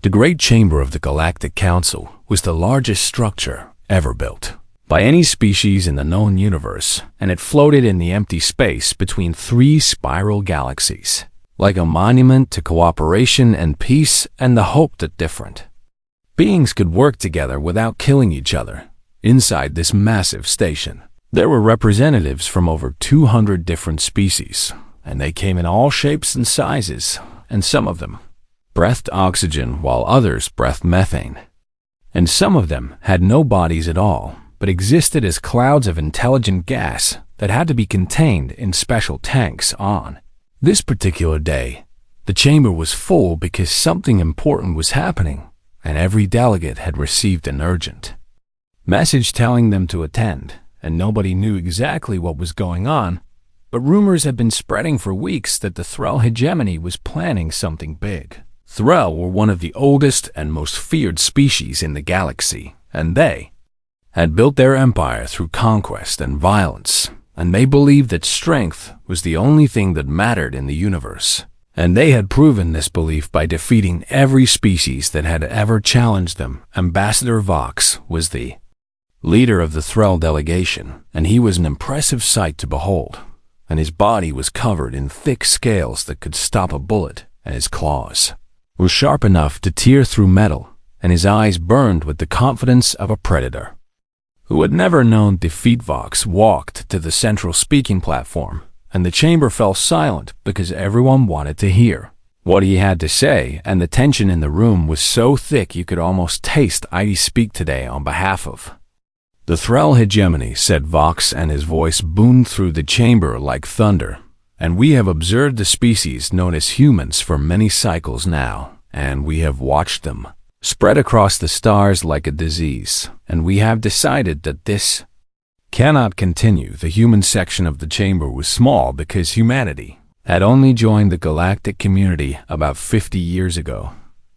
The Great Chamber of the Galactic Council was the largest structure ever built by any species in the known universe, and it floated in the empty space between three spiral galaxies, like a monument to cooperation and peace and the hope that different beings could work together without killing each other. Inside this massive station, there were representatives from over 200 different species, and they came in all shapes and sizes, and some of them breathed oxygen while others breathed methane. And some of them had no bodies at all, but existed as clouds of intelligent gas that had to be contained in special tanks on this particular day. The chamber was full because something important was happening, and every delegate had received an urgent message telling them to attend, and nobody knew exactly what was going on, but rumors had been spreading for weeks that the Thrall hegemony was planning something big. Thrall were one of the oldest and most feared species in the galaxy, and they had built their empire through conquest and violence, and they believed that strength was the only thing that mattered in the universe. And they had proven this belief by defeating every species that had ever challenged them. Ambassador Vox was the leader of the Thrall delegation, and he was an impressive sight to behold, and his body was covered in thick scales that could stop a bullet, and his claws were sharp enough to tear through metal, and his eyes burned with the confidence of a predator. Who had never known defeat. Vox walked to the central speaking platform, and the chamber fell silent because everyone wanted to hear what he had to say, and the tension in the room was so thick you could almost taste I speak today on behalf of the Thrall hegemony, said Vox, and his voice boomed through the chamber like thunder. And we have observed the species known as humans for many cycles now, and we have watched them spread across the stars like a disease, and we have decided that this cannot continue. The human section of the chamber was small because humanity had only joined the galactic community about 50 years ago,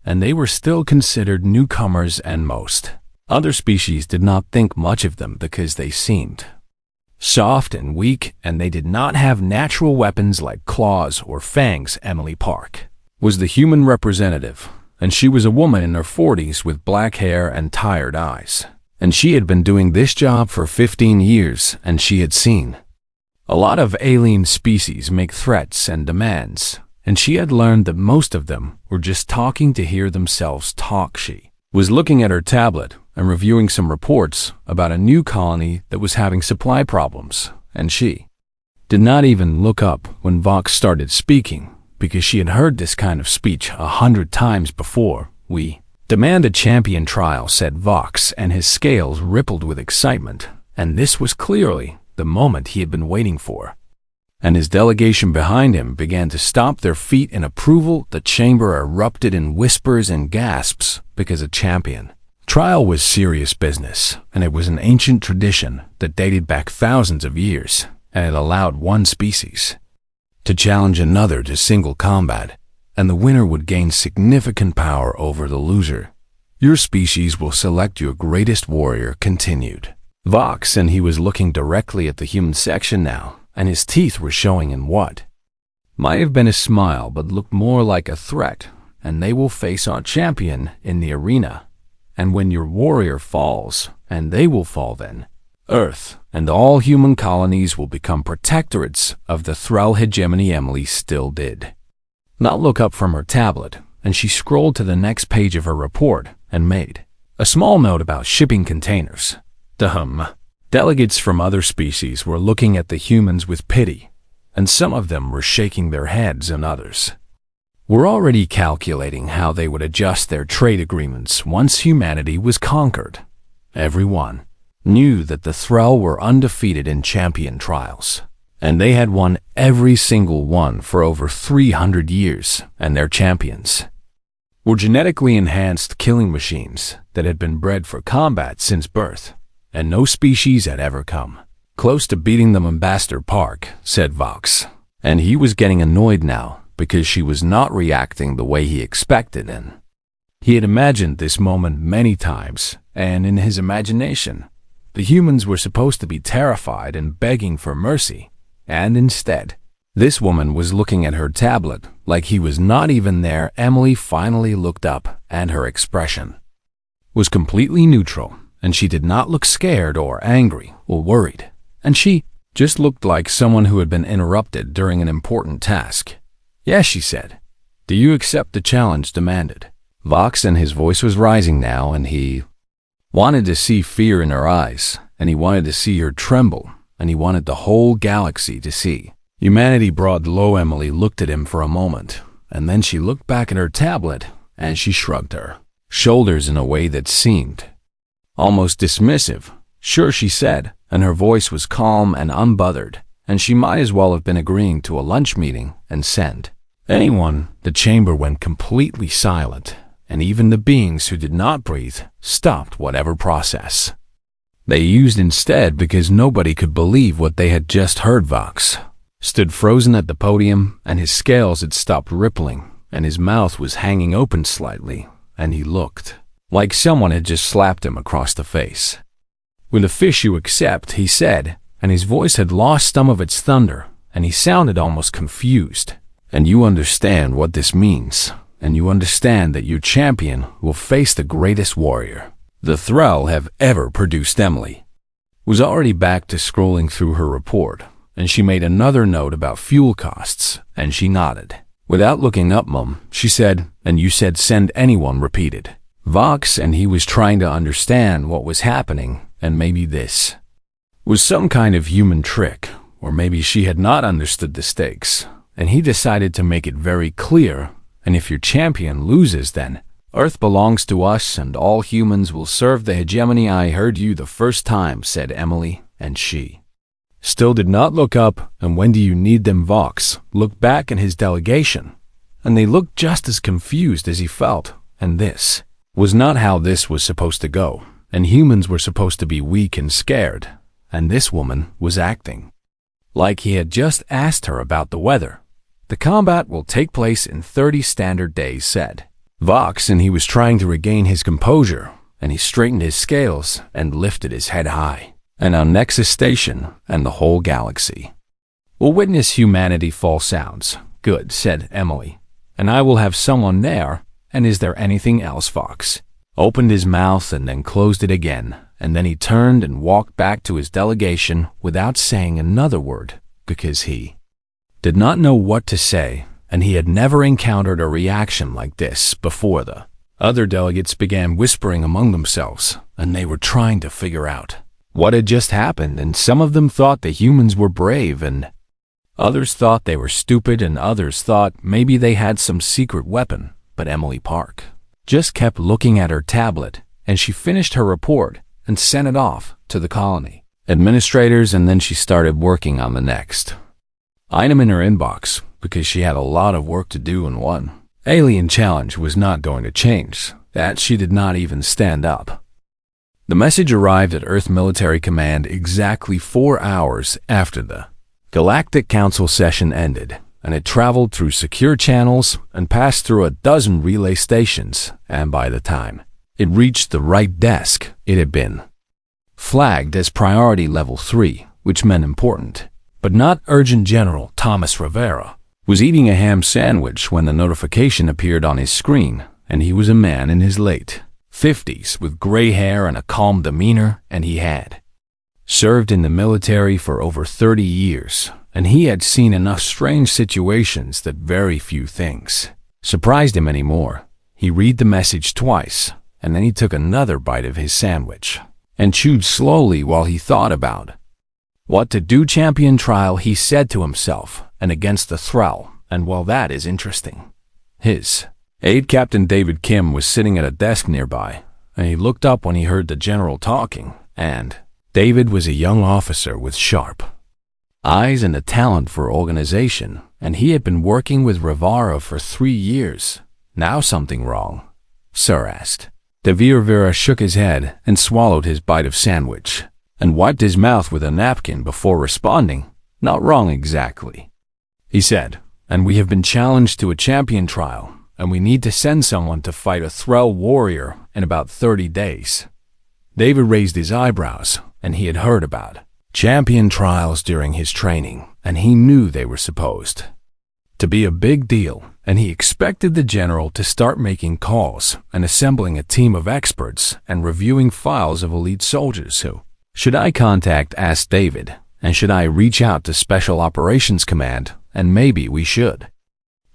and they were still considered newcomers, and most other species did not think much of them because they seemed soft and weak, and they did not have natural weapons like claws or fangs. Emily Park was the human representative, and she was a woman in her 40s with black hair and tired eyes. And she had been doing this job for 15 years, and she had seen a lot of alien species make threats and demands, and she had learned that most of them were just talking to hear themselves talk. She was looking at her tablet and reviewing some reports about a new colony that was having supply problems, and she did not even look up when Vox started speaking, because she had heard this kind of speech 100 times before. We demand a champion trial, said Vox, and his scales rippled with excitement, and this was clearly the moment he had been waiting for. And his delegation behind him began to stomp their feet in approval. The chamber erupted in whispers and gasps because a champion trial was serious business, and it was an ancient tradition that dated back thousands of years, and it allowed one species to challenge another to single combat, and the winner would gain significant power over the loser. Your species will select your greatest warrior, continued Vox, and he was looking directly at the human section now, and his teeth were showing in what might have been a smile but looked more like a threat. And they will face our champion in the arena, and when your warrior falls, and they will fall then, Earth and all human colonies will become protectorates of the Thrall hegemony. Emily still did not look up from her tablet, and she scrolled to the next page of her report and made a small note about shipping containers. Delegates from other species were looking at the humans with pity, and some of them were shaking their heads, and others were already calculating how they would adjust their trade agreements once humanity was conquered. Everyone knew that the Thrall were undefeated in champion trials, and they had won every single one for over 300 years, and their champions were genetically enhanced killing machines that had been bred for combat since birth, and no species had ever come close to beating them. Ambassador Park, said Vox, and he was getting annoyed now because she was not reacting the way he expected, and he had imagined this moment many times, and in his imagination, the humans were supposed to be terrified and begging for mercy, and instead, This woman was looking at her tablet like he was not even there. Emily finally looked up, and her expression was completely neutral, and she did not look scared or angry or worried, and she just looked like someone who had been interrupted during an important task. "Yes," she said. "Do you accept the challenge demanded?" Vox, and his voice was rising now, and he wanted to see fear in her eyes, and he wanted to see her tremble, and he wanted the whole galaxy to see. Humanity brought low. Emily looked at him for a moment, and then she looked back at her tablet, and she shrugged her shoulders in a way that seemed almost dismissive. "Sure," she said, and her voice was calm and unbothered, and she might as well have been agreeing to a lunch meeting and send anyone. The chamber went completely silent, and even the beings who did not breathe stopped whatever process they used instead, because nobody could believe what they had just heard. Vox stood frozen at the podium, and his scales had stopped rippling, and his mouth was hanging open slightly, and he looked like someone had just slapped him across the face. "With a fish you accept," he said, and his voice had lost some of its thunder, and he sounded almost confused. "And you understand what this means, and you understand that your champion will face the greatest warrior the Thrall have ever produced." Emily was already back to scrolling through her report, and she made another note about fuel costs, and she nodded. Without looking up, Mum, she said, "And you said send anyone," repeated Vox, and he was trying to understand what was happening, and maybe this was some kind of human trick, or maybe she had not understood the stakes, and he decided to make it very clear. "And if your champion loses, then Earth belongs to us, and all humans will serve the hegemony." "I heard you the first time," said Emily, and she still did not look up. "And when do you need them?" Vox looked back at his delegation, and they looked just as confused as he felt, and this was not how this was supposed to go, and humans were supposed to be weak and scared, and this woman was acting like he had just asked her about the weather. "The combat will take place in 30 standard days," said Vox, and he was trying to regain his composure, and he straightened his scales and lifted his head high. "And our Nexus station and the whole galaxy will witness humanity fall sounds." "Good," said Emily, "and I will have someone there." "And is there anything else?" Vox opened his mouth and then closed it again, and then he turned and walked back to his delegation without saying another word, because he did not know what to say, and he had never encountered a reaction like this before. The other delegates began whispering among themselves, and they were trying to figure out what had just happened, and some of them thought the humans were brave, and others thought they were stupid, and others thought maybe they had some secret weapon. But Emily Park just kept looking at her tablet, and she finished her report and sent it off to the colony administrators, and then she started working on the next item in her inbox, because she had a lot of work to do, and one alien challenge was not going to change that. She did not even stand up. The message arrived at Earth Military Command exactly 4 hours after the Galactic Council session ended, and it traveled through secure channels and passed through a dozen relay stations, and by the time it reached the right desk, it had been flagged as Priority Level 3, which meant important, but not urgent. General Thomas Rivera was eating a ham sandwich when the notification appeared on his screen, and he was a man in his late 50s with gray hair and a calm demeanor, and he had served in the military for over 30 years, and he had seen enough strange situations that very few things surprised him anymore. He read the message twice, and then he took another bite of his sandwich and chewed slowly while he thought about what to do. "Champion trial," he said to himself, "and against the Thrall, and well, that is interesting." His aide, Captain David Kim, was sitting at a desk nearby, and he looked up when he heard the general talking, and David was a young officer with sharp eyes and a talent for organization, and he had been working with Rivera for 3 years. "Now something wrong?" Sir asked. Rivera shook his head and swallowed his bite of sandwich and wiped his mouth with a napkin before responding. "Not wrong exactly," he said, "and we have been challenged to a champion trial, and we need to send someone to fight a Thrall warrior in about 30 days. David raised his eyebrows, and he had heard about champion trials during his training, and he knew they were supposed to be a big deal, and he expected the general to start making calls and assembling a team of experts and reviewing files of elite soldiers. Who should I contact? Asked David. And should I reach out to Special Operations Command? And maybe we should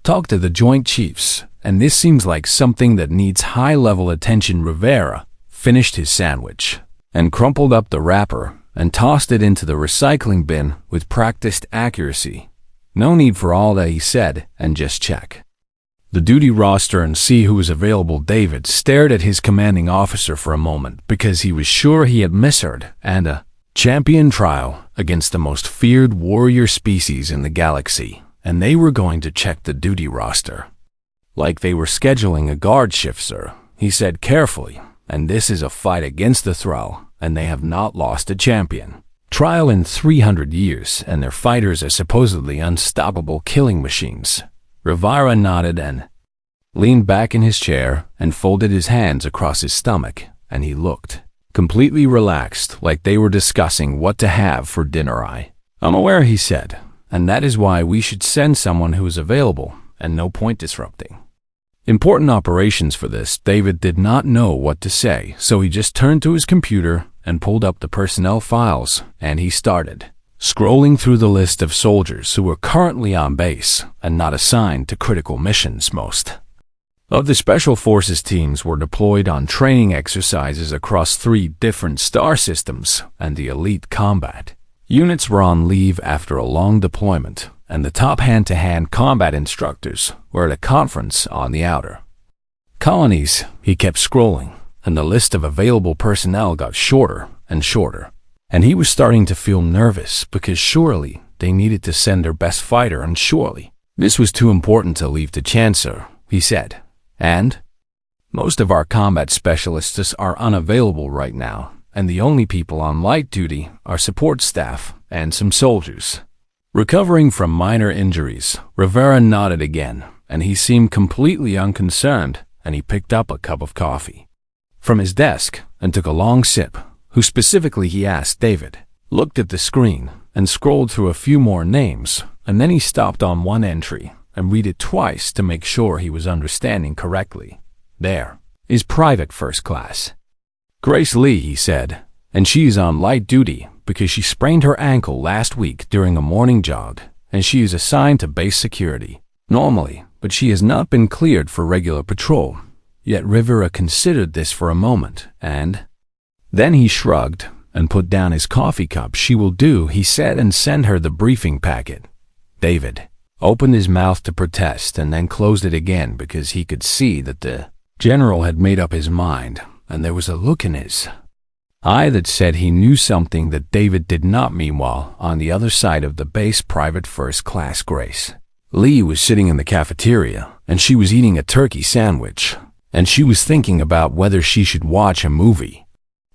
talk to the Joint Chiefs, and this seems like something that needs high-level attention. Rivera finished his sandwich and crumpled up the wrapper and tossed it into the recycling bin with practiced accuracy. No need for all that, he said, and just check the duty roster and see who is available. David stared at his commanding officer for a moment because he was sure he had misheard, and a champion trial against the most feared warrior species in the galaxy, and they were going to check the duty roster like they were scheduling a guard shift, sir, he said carefully, and this is a fight against the Thrall, and they have not lost a champion trial in 300 years, and their fighters are supposedly unstoppable killing machines. Rivera nodded and leaned back in his chair and folded his hands across his stomach, and he looked completely relaxed, like they were discussing what to have for dinner. I'm aware, he said, and that is why we should send someone who is available, and no point disrupting important operations for this. David did not know what to say, so he just turned to his computer and pulled up the personnel files, and he started scrolling through the list of soldiers who were currently on base and not assigned to critical missions. Most of the Special Forces teams were deployed on training exercises across 3 different star systems, and the elite combat units were on leave after a long deployment, and the top hand-to-hand combat instructors were at a conference on the outer colonies. He kept scrolling, and the list of available personnel got shorter and shorter, and he was starting to feel nervous because surely they needed to send their best fighter, and surely this was too important to leave to chance, sir, he said. And most of our combat specialists are unavailable right now, and the only people on light duty are support staff and some soldiers recovering from minor injuries. Rivera nodded again, and he seemed completely unconcerned, and he picked up a cup of coffee from his desk and took a long sip. Who specifically, he asked. David looked at the screen and scrolled through a few more names, and then he stopped on one entry and read it twice to make sure he was understanding correctly. There is Private First Class Grace Lee, he said, and she is on light duty because she sprained her ankle last week during a morning jog, and she is assigned to base security normally, but she has not been cleared for regular patrol. Yet Rivera considered this for a moment, and then he shrugged and put down his coffee cup. She will do, he said, and send her the briefing packet. David opened his mouth to protest and then closed it again because he could see that the general had made up his mind, and there was a look in his eye that said he knew something that David did not. Meanwhile, on the other side of the base, Private First Class Grace Lee was sitting in the cafeteria, and she was eating a turkey sandwich, and she was thinking about whether she should watch a movie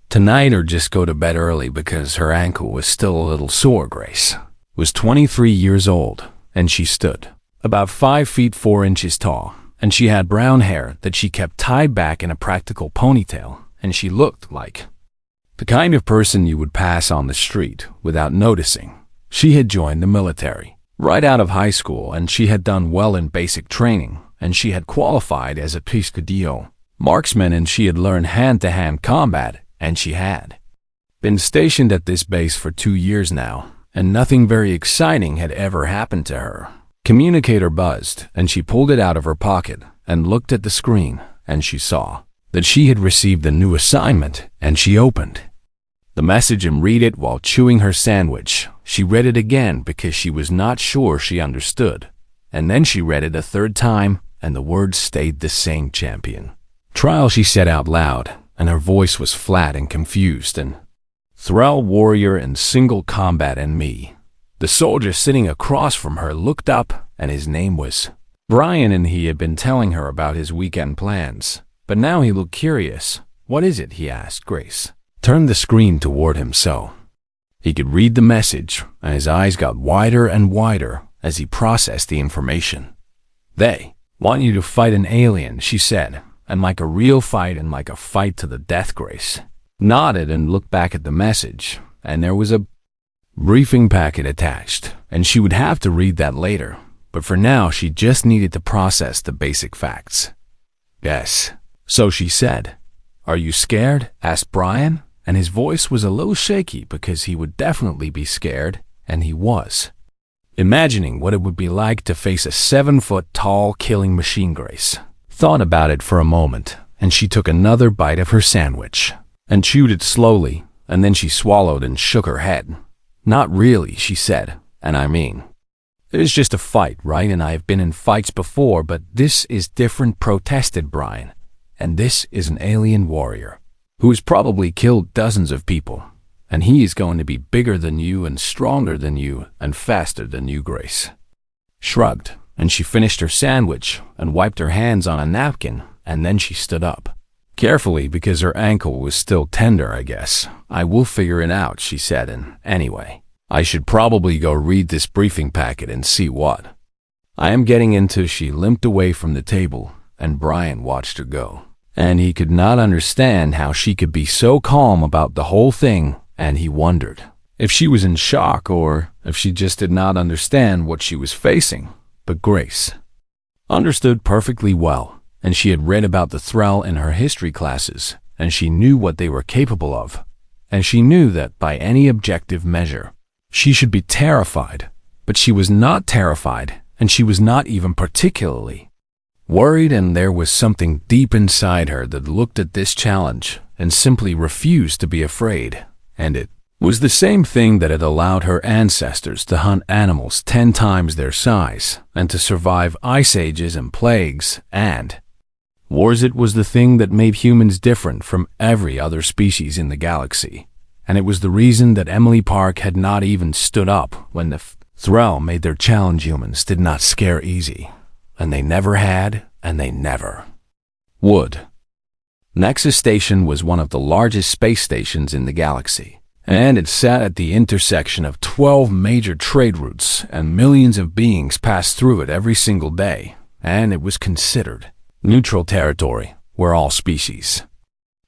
tonight or just go to bed early because her ankle was still a little sore. Grace was 23 years old, and she stood about 5 feet 4 inches tall, and she had brown hair that she kept tied back in a practical ponytail, and she looked like the kind of person you would pass on the street without noticing. She had joined the military right out of high school, and she had done well in basic training, and she had qualified as a Piscadillo marksman, and she had learned hand-to-hand combat, and she had been stationed at this base for 2 years now, and nothing very exciting had ever happened to her. Communicator buzzed, and she pulled it out of her pocket and looked at the screen, and she saw that she had received a new assignment, and she opened the message and read it while chewing her sandwich. She read it again because she was not sure she understood, and then she read it a 3rd time, and the words stayed the same. Champion trial, she said out loud, and her voice was flat and confused. And Thrall warrior in single combat and me. The soldier sitting across from her looked up, and his name was Brian, and he had been telling her about his weekend plans. But now he looked curious. What is it? He asked. Grace turned the screen toward him so he could read the message, and his eyes got wider and wider as he processed the information. They want you to fight an alien, she said, and like a real fight, and like a fight to the death. Grace nodded and looked back at the message, and there was a briefing packet attached. and she would have to read that later, but for now she just needed to process the basic facts. "Yes." So she said. "Are you scared?" asked Brian, and his voice was a little shaky because he would definitely be scared, and he was. Imagining what it would be like to face a 7-foot-tall killing machine, Grace thought about it for a moment, and she took another bite of her sandwich and chewed it slowly, and then she swallowed and shook her head. "Not really," she said, "and I mean, it is just a fight, right? And I have been in fights before, but this is different," protested Brian. "And this is an alien warrior who has probably killed dozens of people, and he is going to be bigger than you and stronger than you and faster than you," Grace shrugged, and she finished her sandwich and wiped her hands on a napkin, and then she stood up. Carefully, because her ankle was still tender, I guess. "I will figure it out," she said, "and anyway, I should probably go read this briefing packet and see what I am getting into." She limped away from the table, and Brian watched her go. And he could not understand how she could be so calm about the whole thing, and he wondered if she was in shock or if she just did not understand what she was facing. But Grace understood perfectly well, and she had read about the Thrall in her history classes, and she knew what they were capable of, and she knew that by any objective measure, she should be terrified, but she was not terrified, and she was not even particularly worried, and there was something deep inside her that looked at this challenge and simply refused to be afraid, and it was the same thing that had allowed her ancestors to hunt animals 10 times their size and to survive ice ages and plagues and wars. It was the thing that made humans different from every other species in the galaxy, and it was the reason that Emily Park had not even stood up when the Thrall made their challenge. Humans did not scare easy, and they never had, and they never would. Nexus Station was one of the largest space stations in the galaxy, and it sat at the intersection of 12 major trade routes, and millions of beings passed through it every single day, and it was considered neutral territory where all species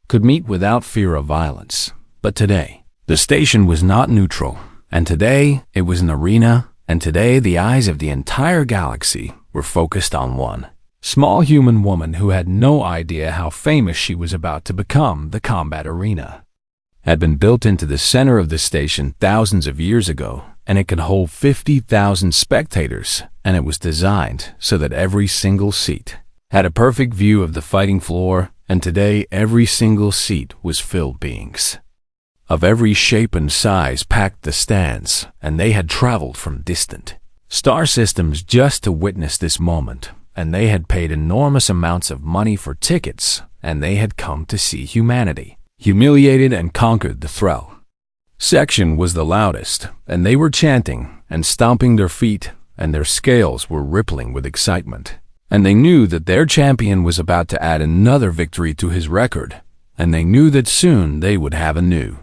could meet without fear of violence. But today, the station was not neutral, and today it was an arena, and today the eyes of the entire galaxy were focused on one small human woman who had no idea how famous she was about to become. The combat arena had been built into the center of the station thousands of years ago, and it could hold 50,000 spectators, and it was designed so that every single seat had a perfect view of the fighting floor, and today every single seat was filled beings of every shape and size packed the stands, and they had traveled from distant star systems just to witness this moment, and they had paid enormous amounts of money for tickets, and they had come to see humanity humiliated and conquered. The Thrall section was the loudest, and they were chanting and stomping their feet, and their scales were rippling with excitement, and they knew that their champion was about to add another victory to his record, and they knew that soon they would have a new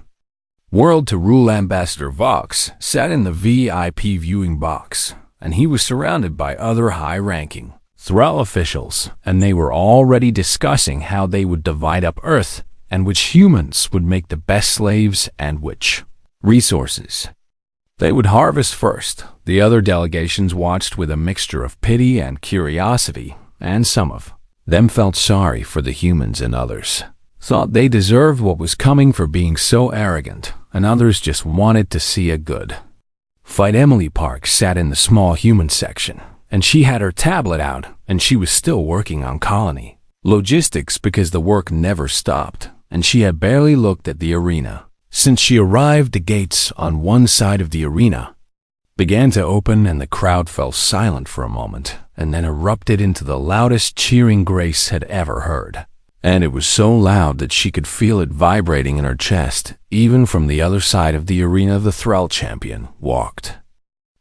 world to rule. Ambassador Vox sat in the VIP viewing box, and he was surrounded by other high-ranking Thrall officials, and they were already discussing how they would divide up Earth and which humans would make the best slaves and which resources they would harvest first. The other delegations watched with a mixture of pity and curiosity, and some of them felt sorry for the humans, and others thought they deserved what was coming for being so arrogant, and others just wanted to see a good fight. Emily Park sat in the small human section, and she had her tablet out, and she was still working on colony logistics because the work never stopped, and she had barely looked at the arena since she arrived. The gates on one side of the arena began to open, and the crowd fell silent for a moment, and then erupted into the loudest cheering Grace had ever heard. And it was so loud that she could feel it vibrating in her chest. Even from the other side of the arena, the Thrall champion walked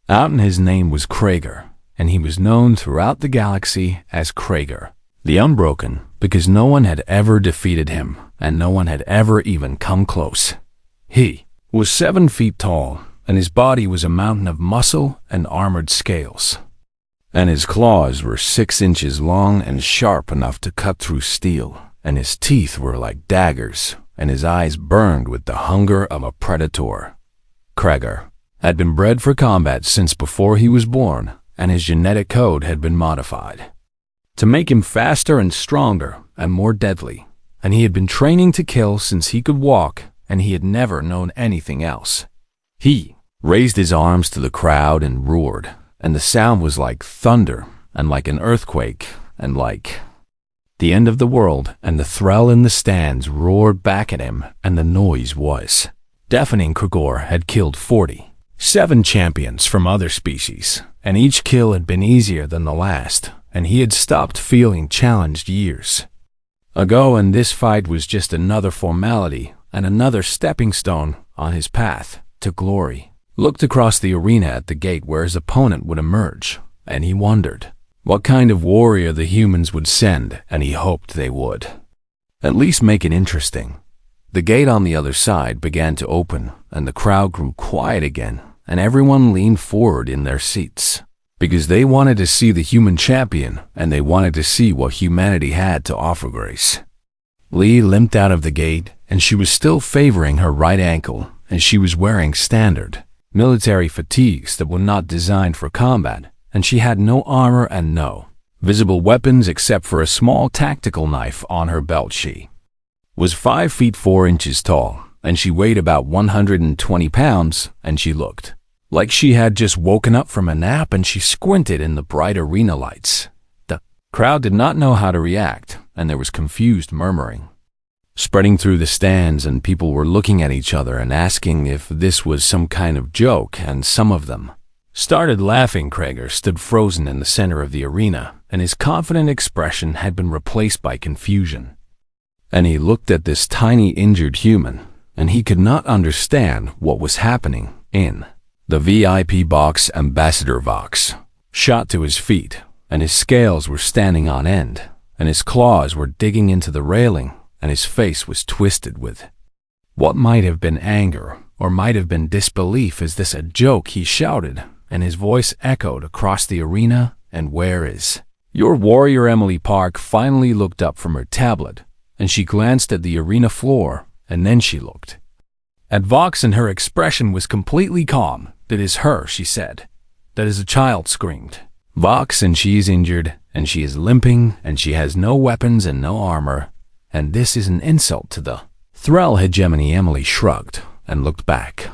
out, and his name was Krager, and he was known throughout the galaxy as Krager the Unbroken, because no one had ever defeated him, and no one had ever even come close. He was 7 feet tall, and his body was a mountain of muscle and armored scales, and his claws were 6 inches long and sharp enough to cut through steel, and his teeth were like daggers, and his eyes burned with the hunger of a predator. Krager had been bred for combat since before he was born, and his genetic code had been modified to make him faster and stronger and more deadly, and he had been training to kill since he could walk, and he had never known anything else. He raised his arms to the crowd and roared, and the sound was like thunder, and like an earthquake, and like the end of the world, and the thrall in the stands roared back at him, and the noise was deafening. Krigor had killed 47 champions from other species, and each kill had been easier than the last, and he had stopped feeling challenged years ago, and this fight was just another formality and another stepping stone on his path to glory. Looked across the arena at the gate where his opponent would emerge, and he wondered what kind of warrior the humans would send, and he hoped they would at least make it interesting. The gate on the other side began to open, and the crowd grew quiet again, and everyone leaned forward in their seats, because they wanted to see the human champion, and they wanted to see what humanity had to offer. Grace Lee limped out of the gate, and she was still favoring her right ankle, and she was wearing standard military fatigues that were not designed for combat, and she had no armor and no visible weapons except for a small tactical knife on her belt. She was 5 feet 4 inches tall, and she weighed about 120 pounds, and she looked like she had just woken up from a nap, and she squinted in the bright arena lights. The crowd did not know how to react, and there was confused murmuring spreading through the stands, and people were looking at each other and asking if this was some kind of joke, and some of them started laughing. Krieger stood frozen in the center of the arena, and his confident expression had been replaced by confusion. And he looked at this tiny injured human, and he could not understand what was happening in the VIP box. Ambassador Vox shot to his feet, and his scales were standing on end, and his claws were digging into the railing, and his face was twisted with what might have been anger or might have been disbelief. "Is this a joke?" he shouted, and his voice echoed across the arena. "And where is your warrior?" Emily Park finally looked up from her tablet, and she glanced at the arena floor, and then she looked at Vox, and her expression was completely calm. "That is her," she said. "That is a child," screamed Vox, "and she is injured, and she is limping, and she has no weapons and no armor, and this is an insult to the Thrall hegemony." Emily shrugged and looked back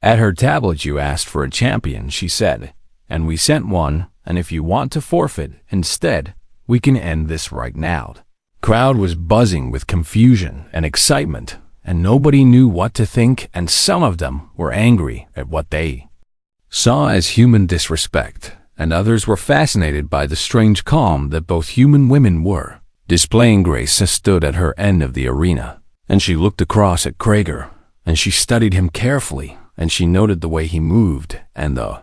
at her tablet. "You asked for a champion," she said, "and we sent one, and if you want to forfeit instead, we can end this right now." The crowd was buzzing with confusion and excitement, and nobody knew what to think, and some of them were angry at what they saw as human disrespect, and others were fascinated by the strange calm that both human women were displaying. Grace stood at her end of the arena, and she looked across at Krieger, and she studied him carefully, and she noted the way he moved, and the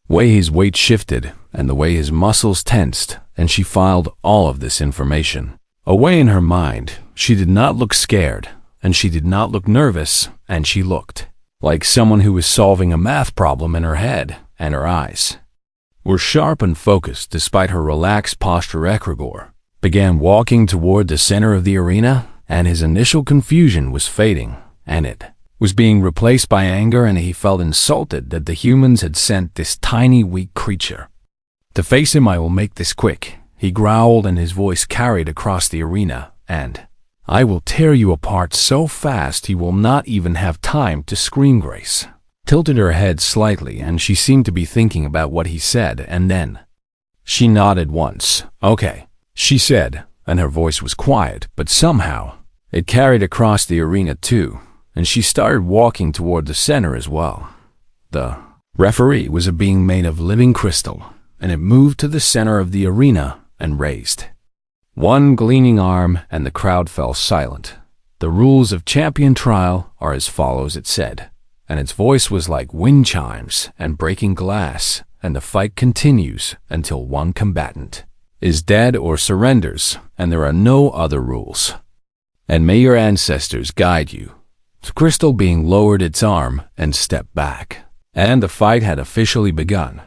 way his weight shifted, and the way his muscles tensed, and she filed all of this information away in her mind. She did not look scared, and she did not look nervous, and she looked like someone who was solving a math problem in her head, and her eyes were sharp and focused despite her relaxed posture. Krigor began walking toward the center of the arena, and his initial confusion was fading, and it was being replaced by anger, and he felt insulted that the humans had sent this tiny, weak creature to face him. "I will make this quick," he growled, and his voice carried across the arena, "and I will tear you apart so fast you will not even have time to scream." Grace tilted her head slightly, and she seemed to be thinking about what he said, and then she nodded once. "Okay," she said, and her voice was quiet, but somehow it carried across the arena too, and she started walking toward the center as well. The referee was a being made of living crystal, and it moved to the center of the arena and raised one gleaming arm, and the crowd fell silent. "The rules of champion trial are as follows," it said, and its voice was like wind chimes and breaking glass, "and the fight continues until one combatant is dead or surrenders, and there are no other rules. And may your ancestors guide you." The crystal being lowered its arm and stepped back, and the fight had officially begun.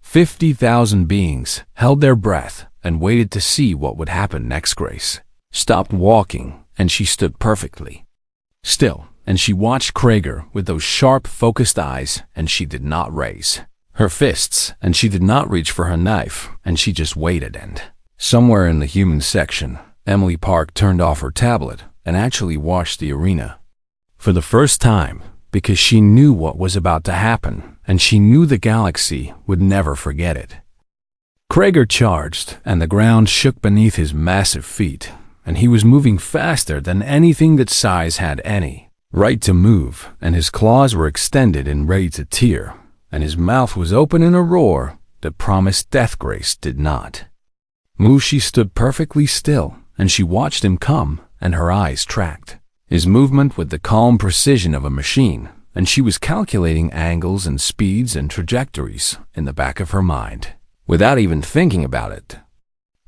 50,000 beings held their breath and waited to see what would happen next. Grace stopped walking, and she stood perfectly still, and she watched Krager with those sharp, focused eyes, and she did not raise her fists, and she did not reach for her knife, and she just waited. And somewhere in the human section, Emily Park turned off her tablet and actually watched the arena for the first time, because she knew what was about to happen, and she knew the galaxy would never forget it. Krager charged, and the ground shook beneath his massive feet, and he was moving faster than anything that size had any right to move, and his claws were extended and ready to tear, and his mouth was open in a roar that promised death. Grace did not move. She stood perfectly still, and she watched him come, and her eyes tracked his movement with the calm precision of a machine, and she was calculating angles and speeds and trajectories in the back of her mind, without even thinking about it.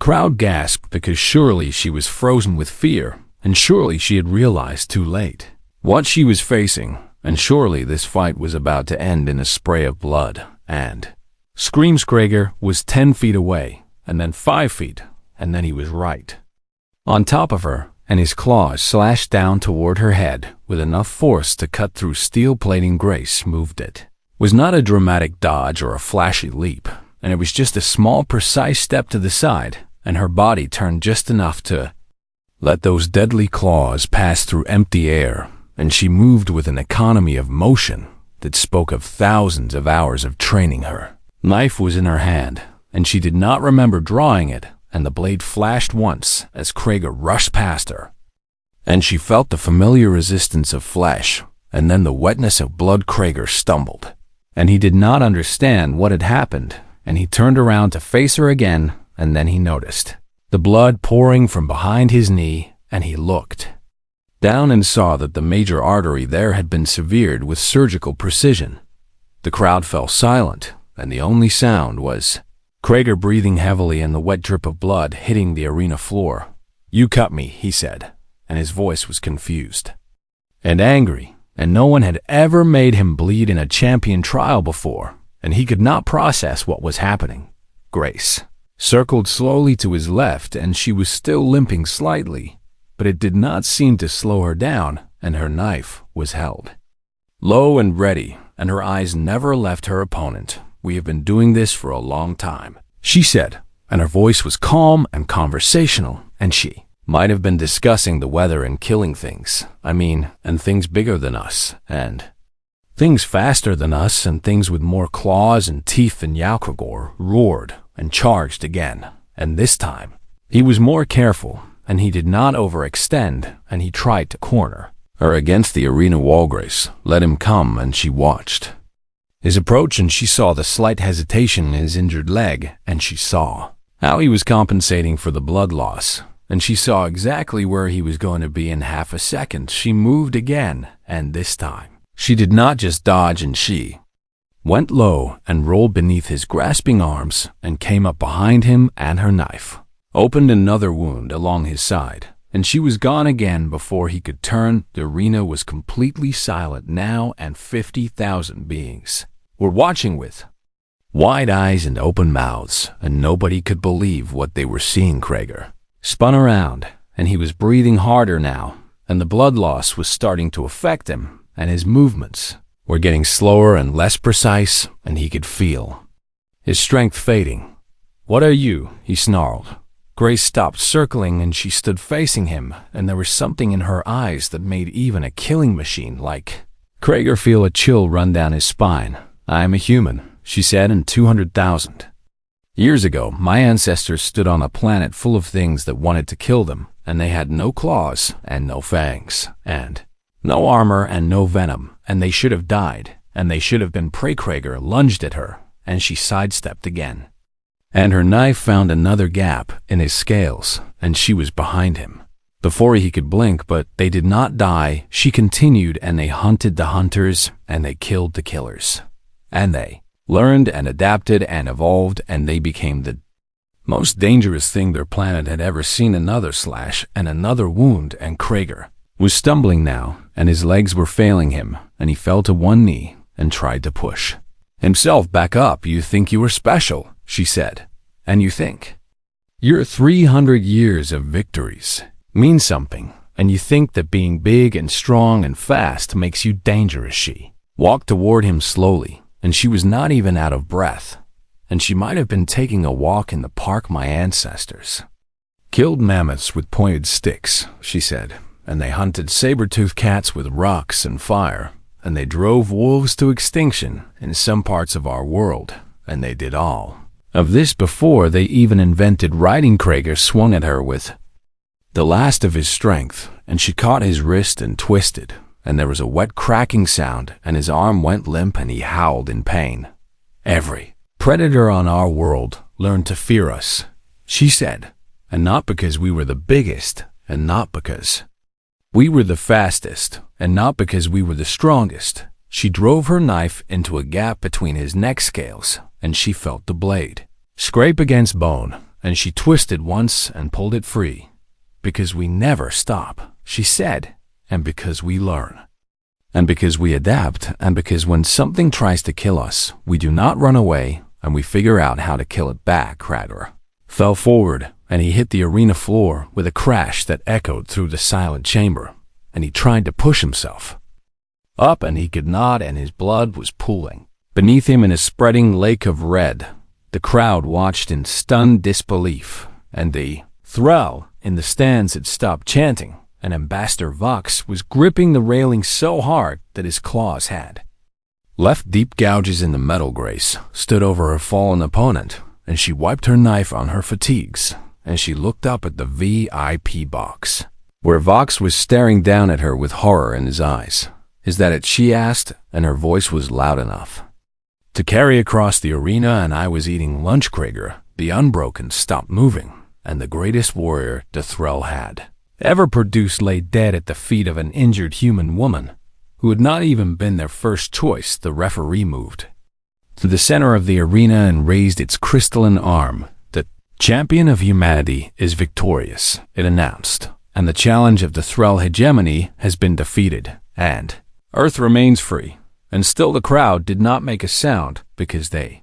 Crowd gasped, because surely she was frozen with fear, and surely she had realized too late what she was facing, and surely this fight was about to end in a spray of blood and screams. Krager was 10 feet away, and then 5 feet, and then he was right on top of her, and his claws slashed down toward her head with enough force to cut through steel plating. Grace moved. It was not a dramatic dodge or a flashy leap, and it was just a small, precise step to the side, and her body turned just enough to let those deadly claws pass through empty air, and she moved with an economy of motion that spoke of thousands of hours of training. Her knife was in her hand, and she did not remember drawing it, and the blade flashed once as Krager rushed past her, and she felt the familiar resistance of flesh, and then the wetness of blood. Krager stumbled, and he did not understand what had happened, and he turned around to face her again, and then he noticed the blood pouring from behind his knee, and he looked down and saw that the major artery there had been severed with surgical precision. The crowd fell silent, and the only sound was Krager breathing heavily and the wet drip of blood hitting the arena floor. "You cut me," he said, and his voice was confused and angry, and no one had ever made him bleed in a champion trial before, and he could not process what was happening. Grace circled slowly to his left, and she was still limping slightly, but it did not seem to slow her down, and her knife was held low and ready, and her eyes never left her opponent. "We have been doing this for a long time," she said, and her voice was calm and conversational, and she might have been discussing the weather and killing things. And things bigger than us, and things faster than us, and things with more claws and teeth than Yalkragor roared and charged again, and this time he was more careful, and he did not overextend, and he tried to corner her against the arena wall. Grace let him come, and she watched his approach, and she saw the slight hesitation in his injured leg, and she saw how he was compensating for the blood loss, and she saw exactly where he was going to be in half a second. She moved again, and this time she did not just dodge, and she went low and rolled beneath his grasping arms and came up behind him, and her knife opened another wound along his side, and she was gone again before he could turn. The arena was completely silent now, and 50,000 beings were watching with wide eyes and open mouths, and nobody could believe what they were seeing. Krager spun around, and he was breathing harder now, and the blood loss was starting to affect him, and his movements were getting slower and less precise, and he could feel his strength fading. "What are you?" he snarled. Grace stopped circling, and she stood facing him, and there was something in her eyes that made even a killing machine like Krager feel a chill run down his spine. "I am a human," she said, "and 200,000 years ago, my ancestors stood on a planet full of things that wanted to kill them, and they had no claws and no fangs and no armor and no venom, and they should have died, and they should have been prey." Krager lunged at her, and she sidestepped again, and her knife found another gap in his scales, and she was behind him before he could blink. But they did not die. She continued, and they hunted the hunters, and they killed the killers, and they learned and adapted and evolved, and they became the most dangerous thing their planet had ever seen. Another slash and another wound, and Krager was stumbling now, and his legs were failing him, and he fell to one knee and tried to push himself back up. "You think you are special," she said, "and you think your 300 years of victories mean something, and you think that being big and strong and fast makes you dangerous. She walked toward him slowly, and she was not even out of breath, and she might have been taking a walk in the park my ancestors killed mammoths with pointed sticks, she said, and they hunted saber-toothed cats with rocks and fire, and they drove wolves to extinction in some parts of our world, and they did all of this before they even invented riding. Krager swung at her with the last of his strength, and she caught his wrist and twisted, and there was a wet cracking sound, and his arm went limp, and he howled in pain. Every predator on our world learned to fear us, she said, and not because we were the biggest, and not because we were the fastest, and not because we were the strongest. She drove her knife into a gap between his neck scales, and she felt the blade scrape against bone, and she twisted once and pulled it free. Because we never stop, she said, and because we learn, and because we adapt, and because when something tries to kill us, we do not run away, and we figure out how to kill it back. Krager fell forward, and he hit the arena floor with a crash that echoed through the silent chamber, and he tried to push himself up, and he could not, and his blood was pooling beneath him in a spreading lake of red. The crowd watched in stunned disbelief, and the thrall in the stands had stopped chanting, and Ambassador Vox was gripping the railing so hard that his claws had left deep gouges in the metal. Grace stood over her fallen opponent, and she wiped her knife on her fatigues, and she looked up at the VIP box, where Vox was staring down at her with horror in his eyes. "Is that it?" she asked, and her voice was loud enough to carry across the arena. "And I was eating lunch." Krager, the Unbroken, stopped moving, and the greatest warrior the thrall had ever produced lay dead at the feet of an injured human woman, who had not even been their first choice. The referee moved to the center of the arena and raised its crystalline arm. "The champion of humanity is victorious," it announced, "and the challenge of the thrall hegemony has been defeated, and Earth remains free." And still the crowd did not make a sound, because they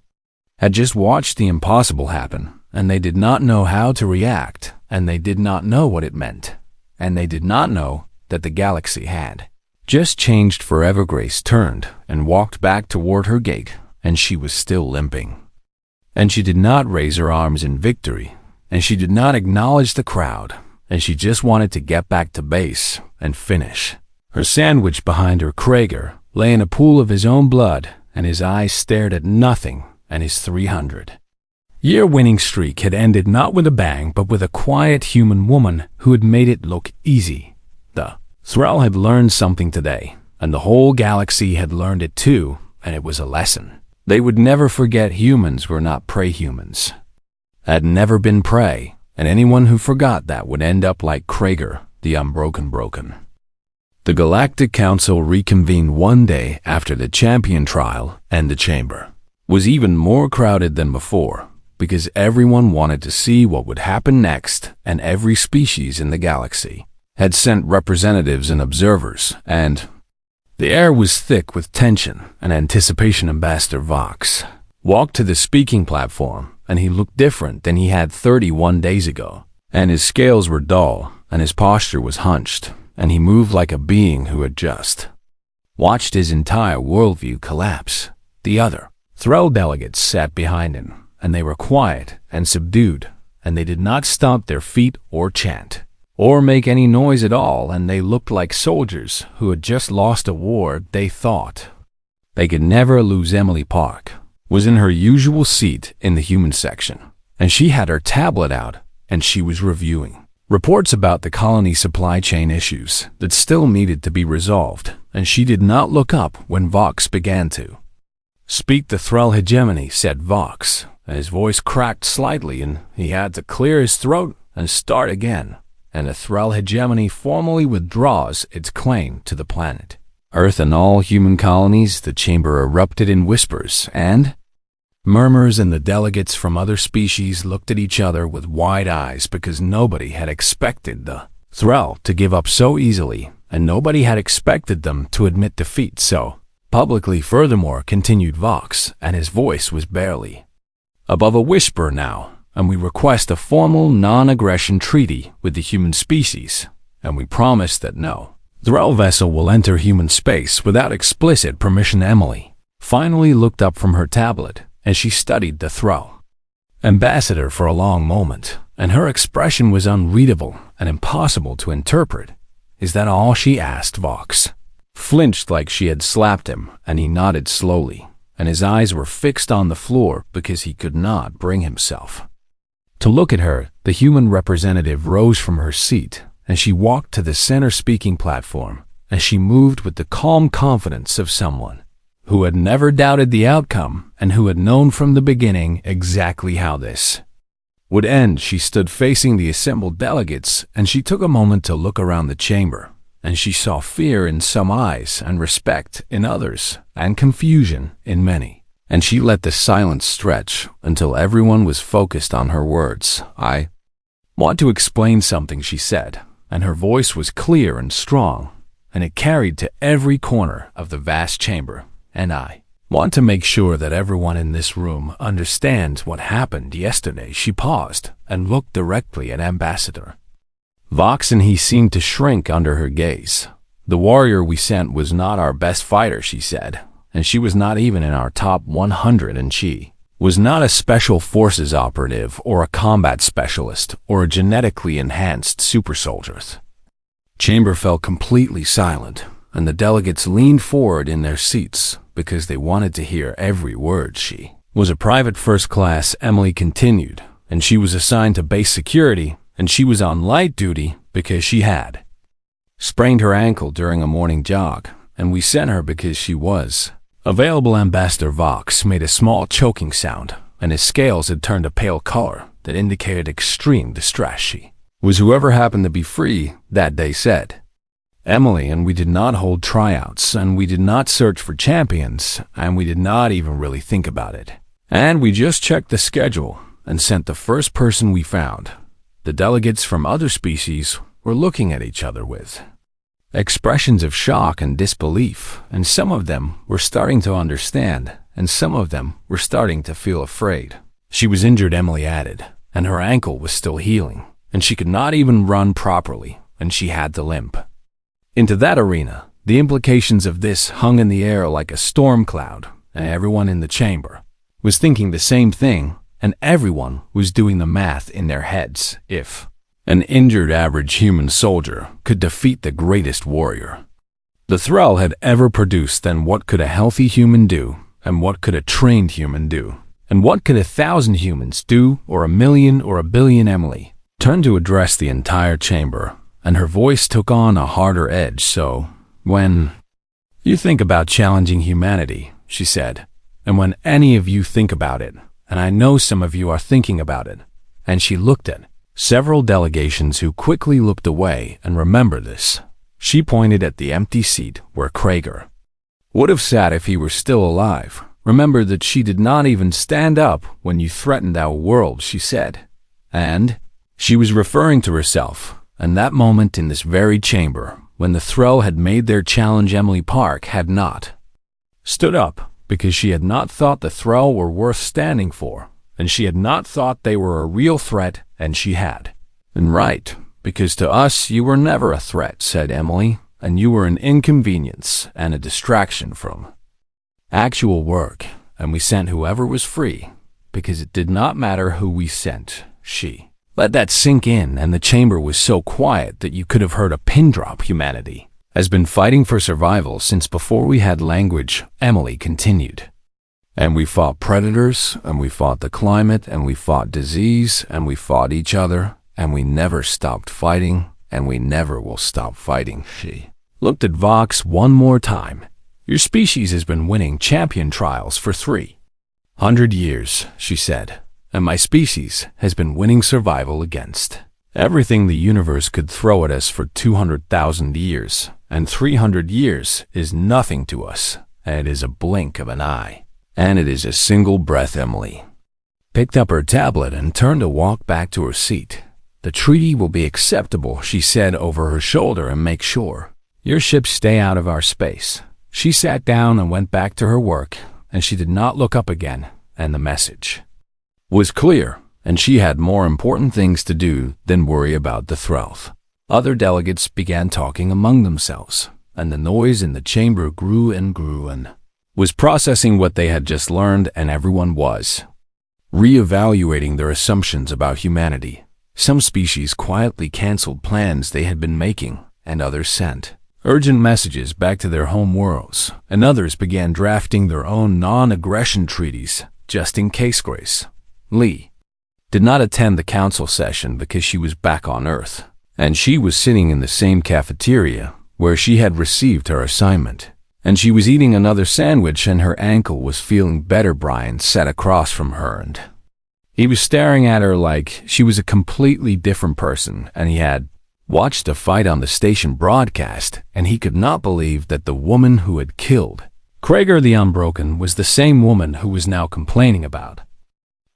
had just watched the impossible happen, and they did not know how to react, and they did not know what it meant, and they did not know that the galaxy had just changed forever. Grace turned and walked back toward her gate, and she was still limping. And she did not raise her arms in victory, and she did not acknowledge the crowd, and she just wanted to get back to base and finish her sandwich. Behind her, Krager lay in a pool of his own blood, and his eyes stared at nothing, and his 300-year winning streak had ended not with a bang, but with a quiet human woman who had made it look easy. The thrall had learned something today, and the whole galaxy had learned it too, and it was a lesson. They would never forget humans were not prey. Humans had never been prey, and anyone who forgot that would end up like Krager, the Unbroken. The Galactic Council reconvened one day after the champion trial, and the chamber was even more crowded than before, because everyone wanted to see what would happen next, and every species in the galaxy had sent representatives and observers, and the air was thick with tension and anticipation. Ambassador Vox walked to the speaking platform, and he looked different than he had 31 days ago, and his scales were dull, and his posture was hunched, and he moved like a being who had just watched his entire worldview collapse. The other thrall delegates sat behind him, and they were quiet and subdued, and they did not stomp their feet or chant or make any noise at all, and they looked like soldiers who had just lost a war. They thought they could never lose. Emily Park was in her usual seat in the human section, and she had her tablet out, and she was reviewing reports about the colony supply chain issues that still needed to be resolved, and she did not look up when Vox began to speak. "The thrall hegemony," said Vox, and his voice cracked slightly, and he had to clear his throat and start again. "And the thrall hegemony formally withdraws its claim to the planet Earth and all human colonies." The chamber erupted in whispers and murmurs, and the delegates from other species looked at each other with wide eyes, because nobody had expected the thrall to give up so easily, and nobody had expected them to admit defeat so publicly. "Furthermore," continued Vox, and his voice was barely above a whisper now, "and we request a formal non-aggression treaty with the human species, and we promise that no Thrall vessel will enter human space without explicit permission. Emily finally looked up from her tablet, and she studied the Thrall ambassador for a long moment, and her expression was unreadable and impossible to interpret. "Is that all?" she asked. Vox flinched like she had slapped him, and he nodded slowly, and his eyes were fixed on the floor because he could not bring himself to look at her. The human representative rose from her seat, and she walked to the center speaking platform, and she moved with the calm confidence of someone who had never doubted the outcome and who had known from the beginning exactly how this would end. She stood facing the assembled delegates, and she took a moment to look around the chamber, and she saw fear in some eyes and respect in others and confusion in many. And she let the silence stretch until everyone was focused on her words. "I want to explain something," she said, and her voice was clear and strong, and it carried to every corner of the vast chamber. "And I want to make sure that everyone in this room understands what happened yesterday." She paused and looked directly at Ambassador Vox, and he seemed to shrink under her gaze. "The warrior we sent was not our best fighter," she said, "and she was not even in our top 100, and she was not a special forces operative or a combat specialist or a genetically enhanced super soldier." Chamber fell completely silent, and the delegates leaned forward in their seats because they wanted to hear every word. "She was a private first class," Emily continued, "and she was assigned to base security, and she was on light duty because she had sprained her ankle during a morning jog, and we sent her because she was available." Ambassador Vox made a small choking sound, and his scales had turned a pale color that indicated extreme distress. "She was whoever happened to be free that day," said Emily, "and we did not hold tryouts, and we did not search for champions, and we did not even really think about it. And we just checked the schedule and sent the first person we found." The delegates from other species were looking at each other with expressions of shock and disbelief, and some of them were starting to understand, and some of them were starting to feel afraid. "She was injured," Emily added, "and her ankle was still healing, and she could not even run properly, and she had to limp into that arena." The implications of this hung in the air like a storm cloud, and everyone in the chamber was thinking the same thing, and everyone was doing the math in their heads. If an injured average human soldier could defeat the greatest warrior the Thrall had ever produced, then what could a healthy human do, and what could a trained human do, and what could 1,000 humans do, or 1,000,000 or 1,000,000,000? Emily turned to address the entire chamber, and her voice took on a harder edge. "So, when you think about challenging humanity," she said, "and when any of you think about it, and I know some of you are thinking about it," and she looked at several delegations who quickly looked away, "and remember this." She pointed at the empty seat where Krager would have sat if he were still alive. "Remember that she did not even stand up when you threatened our world," she said. And she was referring to herself. And that moment in this very chamber, when the Thrall had made their challenge, Emily Park had not stood up because she had not thought the Thrall were worth standing for, and she had not thought they were a real threat, and she had been right, because to us you were never a threat, said Emily, and you were an inconvenience and a distraction from actual work, and we sent whoever was free, because it did not matter who we sent. She let that sink in, and the chamber was so quiet that you could have heard a pin drop. Humanity has been fighting for survival since before we had language, Emily continued. And we fought predators, and we fought the climate, and we fought disease, and we fought each other, and we never stopped fighting, and we never will stop fighting. She looked at Vox one more time. Your species has been winning champion trials for 300 years, she said, and my species has been winning survival against everything the universe could throw at us for 200,000 years, and 300 years is nothing to us, and it is a blink of an eye. And it is a single breath. Emily picked up her tablet and turned to walk back to her seat. The treaty will be acceptable, she said over her shoulder, and make sure your ships stay out of our space. She sat down and went back to her work, and she did not look up again, and the message was clear, and she had more important things to do than worry about the Thrall. Other delegates began talking among themselves, and the noise in the chamber grew and grew and was processing what they had just learned, and everyone was reevaluating their assumptions about humanity. Some species quietly canceled plans they had been making, and others sent urgent messages back to their home worlds, and others began drafting their own non-aggression treaties just in case. Grace Lee did not attend the council session because she was back on Earth, and she was sitting in the same cafeteria where she had received her assignment, and she was eating another sandwich and her ankle was feeling better. Brian sat across from her and he was staring at her like she was a completely different person, and he had watched a fight on the station broadcast, and he could not believe that the woman who had killed Krager the Unbroken was the same woman who was now complaining about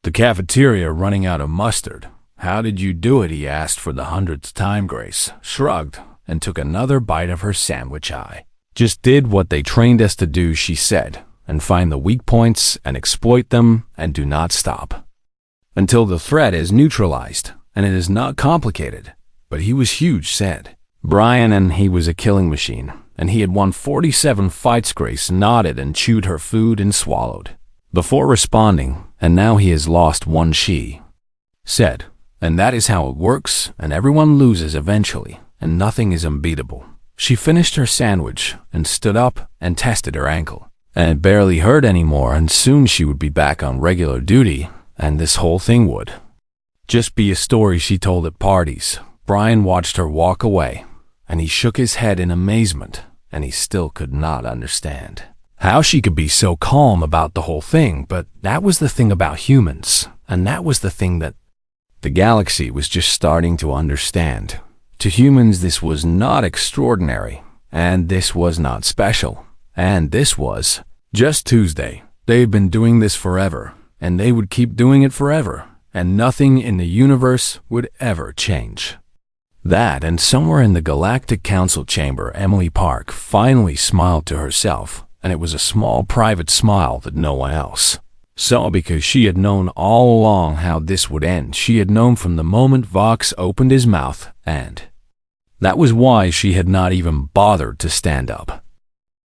the cafeteria running out of mustard. "How did you do it?" he asked for the 100th time. Grace shrugged and took another bite of her sandwich. "I just did what they trained us to do," she said, "and find the weak points and exploit them and do not stop until the threat is neutralized, and it is not complicated." But he was huge, said Brian, and he was a killing machine, and he had won 47 fights. Grace nodded and chewed her food and swallowed before responding, "And now he has lost one," she said, "and that is how it works, and everyone loses eventually, and nothing is unbeatable." She finished her sandwich and stood up and tested her ankle, and it barely hurt anymore, and soon she would be back on regular duty, and this whole thing would just be a story she told at parties. Brian watched her walk away, and he shook his head in amazement, and he still could not understand how she could be so calm about the whole thing. But that was the thing about humans, and that was the thing that the galaxy was just starting to understand. To humans, this was not extraordinary, and this was not special, and this was just Tuesday. They had been doing this forever, and they would keep doing it forever, and nothing in the universe would ever change. That, and somewhere in the Galactic Council chamber, Emily Park finally smiled to herself, and it was a small private smile that no one else saw, because she had known all along how this would end. She had known from the moment Vox opened his mouth, and that was why she had not even bothered to stand up.